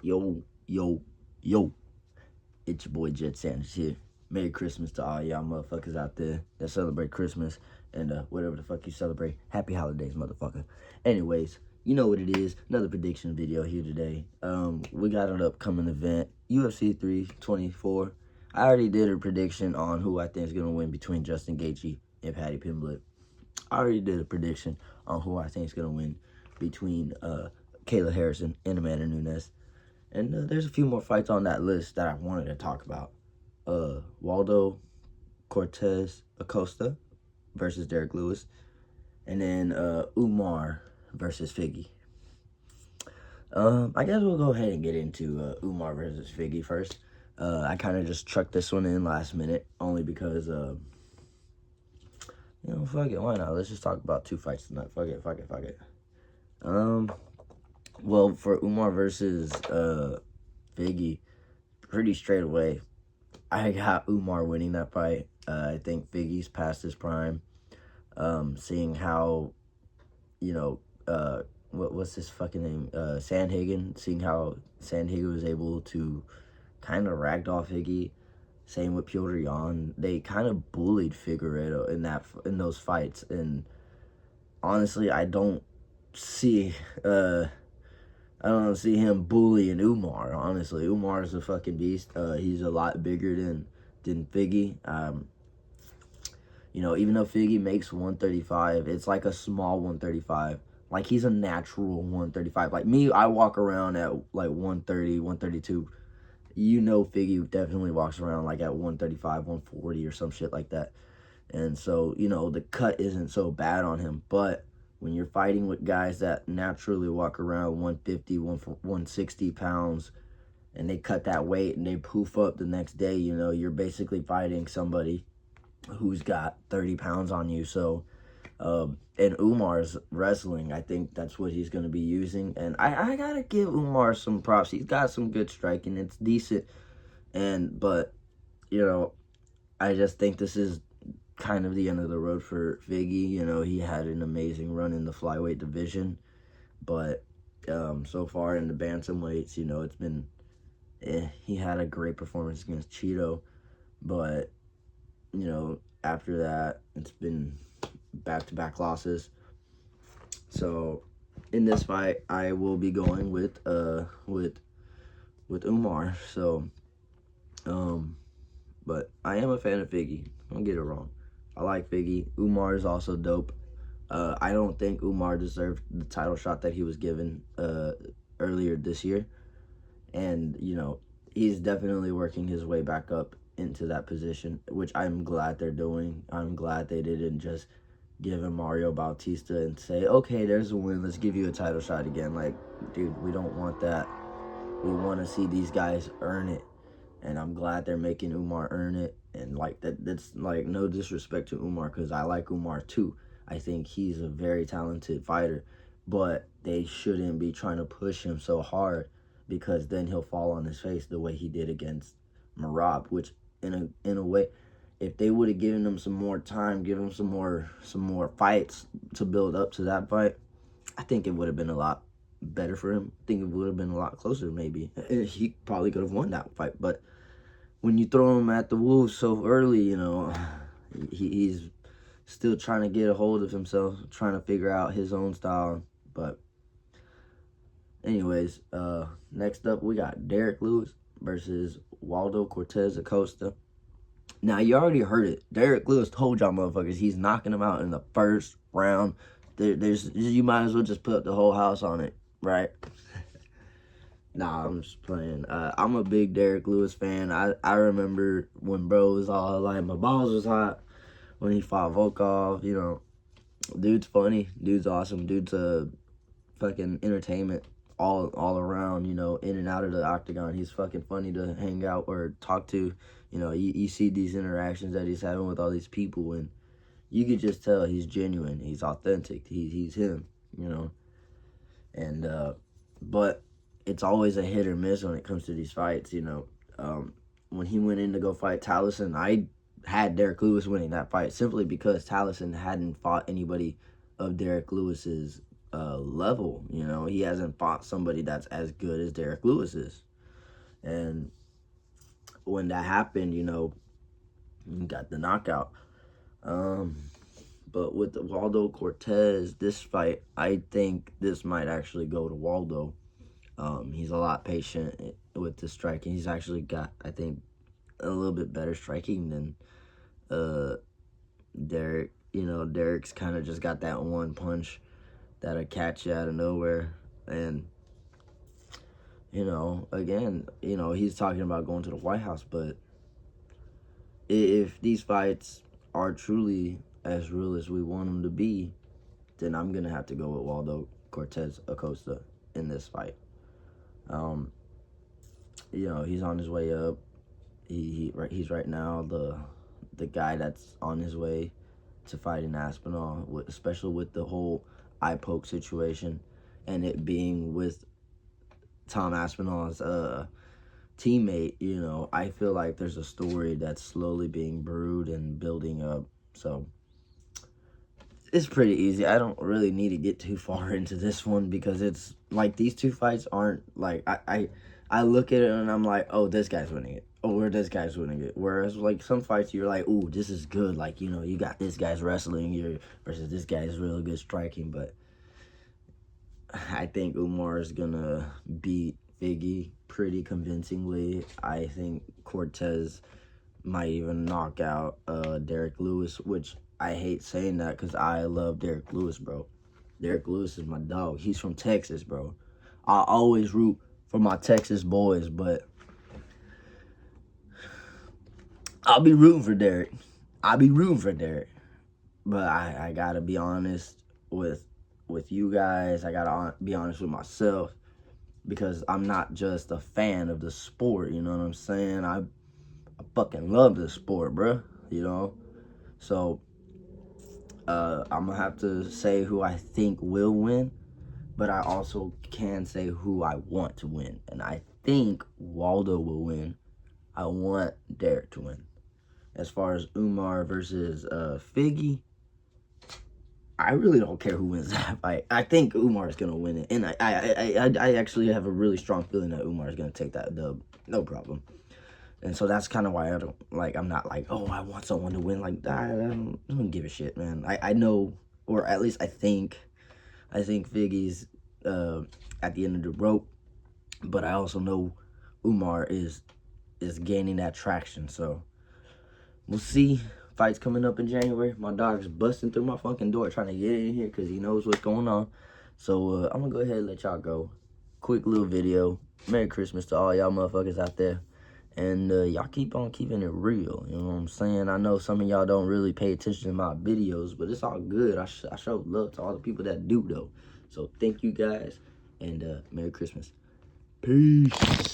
Yo, yo, yo. It's your boy Jet Sanders here. Merry Christmas to all y'all motherfuckers out there that celebrate Christmas and whatever the fuck you celebrate. Happy holidays, motherfucker. Anyways, you know what it is. Another prediction video here today. We got an upcoming event, UFC 324. I already did a prediction on who I think is going to win between Justin Gaethje and Paddy Pimblett. I already did a prediction on who I think is going to win between Kayla Harrison and Amanda Nunes. And there's a few more fights on that list that I wanted to talk about. Waldo Cortez Acosta versus Derek Lewis. And then Umar versus Figgy. I guess we'll go ahead and get into Umar versus Figgy first. I kind of just trucked this one in last minute, only because, fuck it, why not? Let's just talk about two fights tonight. Fuck it. Well, for Umar versus Figgy, pretty straight away, I got Umar winning that fight. I think Figgy's past his prime. Seeing how, what's his fucking name? Sandhagen. Seeing how Sandhagen was able to kind of ragdoll Figgy. Same with Piotr Jan. They kind of bullied Figuieredo in those fights. And honestly, I don't see him bullying Umar, honestly. Umar's a fucking beast. He's a lot bigger than Figgy. Even though Figgy makes 135, it's like a small 135. Like, he's a natural 135. Like, me, I walk around at, like, 130, 132. Figgy definitely walks around, like, at 135, 140 or some shit like that. And so, the cut isn't so bad on him. But when you're fighting with guys that naturally walk around 150, 160 pounds, and they cut that weight and they poof up the next day, you're basically fighting somebody who's got 30 pounds on you. So, and Umar's wrestling, I think that's what he's going to be using. And I got to give Umar some props. He's got some good striking. It's decent. But, I just think this is kind of the end of the road for Figgy. He had an amazing run in the flyweight division, but so far in the bantamweights, it's been he had a great performance against Cheeto, but after that it's been back-to-back losses. So in this fight I will be going with Umar. So but I am a fan of Figgy, don't get it wrong. I like Figgy. Umar is also dope. I don't think Umar deserved the title shot that he was given earlier this year. And, he's definitely working his way back up into that position, which I'm glad they're doing. I'm glad they didn't just give him Mario Bautista and say, okay, there's a win, let's give you a title shot again. Like, dude, we don't want that. We want to see these guys earn it. And I'm glad they're making Umar earn it. And, that's, no disrespect to Umar, because I like Umar, too. I think he's a very talented fighter. But they shouldn't be trying to push him so hard, because then he'll fall on his face the way he did against Merab, which, in a way, if they would have given him some more time, given him some more fights to build up to that fight, I think it would have been a lot better for him. I think it would have been a lot closer, maybe. He probably could have won that fight, but when you throw him at the wolves so early, he's still trying to get a hold of himself, trying to figure out his own style. But anyways, next up we got Derek Lewis versus Waldo Cortez Acosta. Now, you already heard it. Derek Lewis told y'all motherfuckers he's knocking him out in the first round. You might as well just put the whole house on it, right? Nah, I'm just playing. I'm a big Derek Lewis fan. I remember when bro was all like, my balls was hot when he fought Volkov. Dude's funny. Dude's awesome. Dude's a fucking entertainment all around, in and out of the octagon. He's fucking funny to hang out or talk to. You see these interactions that he's having with all these people, and you could just tell he's genuine. He's authentic. He's him, And, but it's always a hit or miss when it comes to these fights, When he went in to go fight Taliesin, I had Derek Lewis winning that fight simply because Taliesin hadn't fought anybody of Derek Lewis's level. You know, he hasn't fought somebody that's as good as Derek Lewis is. And when that happened, you know, he got the knockout. But with the Waldo Cortez, this fight, I think this might actually go to Waldo. He's a lot patient with the striking. He's actually got, I think, a little bit better striking than Derek. You know, Derek's kind of just got that one punch that'll catch you out of nowhere. And, you know, again, you know, he's talking about going to the White House, but if these fights are truly as real as we want them to be, then I'm going to have to go with Waldo Cortez Acosta in this fight. You know, he's on his way up. He's right now the guy that's on his way to fighting Aspinall, especially with the whole eye poke situation and it being with Tom Aspinall's teammate. You know, I feel like there's a story that's slowly being brewed and building up. So it's pretty easy. I don't really need to get too far into this one because it's like these two fights aren't like I look at it and I'm like, oh, this guy's winning it. Oh, or this guy's winning it. Whereas like some fights you're like, ooh, this is good. Like, you know, you got this guy's wrestling here versus this guy's really good striking. But I think Umar is gonna beat Figgy pretty convincingly. I think Cortez might even knock out Derek Lewis, which I hate saying that because I love Derek Lewis, bro. Derek Lewis is my dog. He's from Texas, bro. I always root for my Texas boys, but I'll be rooting for Derek. But I gotta be honest with you guys. I gotta be honest with myself because I'm not just a fan of the sport. You know what I'm saying? I fucking love this sport, bro. You know? So I'm gonna have to say who I think will win, but I also can say who I want to win. And I think Waldo will win. I want Derek to win. As far as Umar versus Figgy, I really don't care who wins that fight. I think Umar is gonna win it, and I actually have a really strong feeling that Umar is gonna take that dub, no problem. And so that's kind of why I'm not like, oh, I want someone to win. Like, I don't give a shit, man. I know, or at least I think Figgy's at the end of the rope, but I also know Umar is gaining that traction. So we'll see. Fights coming up in January. My dog's busting through my fucking door trying to get in here because he knows what's going on. So I'm gonna go ahead and let y'all go. Quick little video. Merry Christmas to all y'all motherfuckers out there. And y'all keep on keeping it real. You know what I'm saying? I know some of y'all don't really pay attention to my videos, but it's all good. I show love to all the people that do, though. So thank you guys, and Merry Christmas. Peace.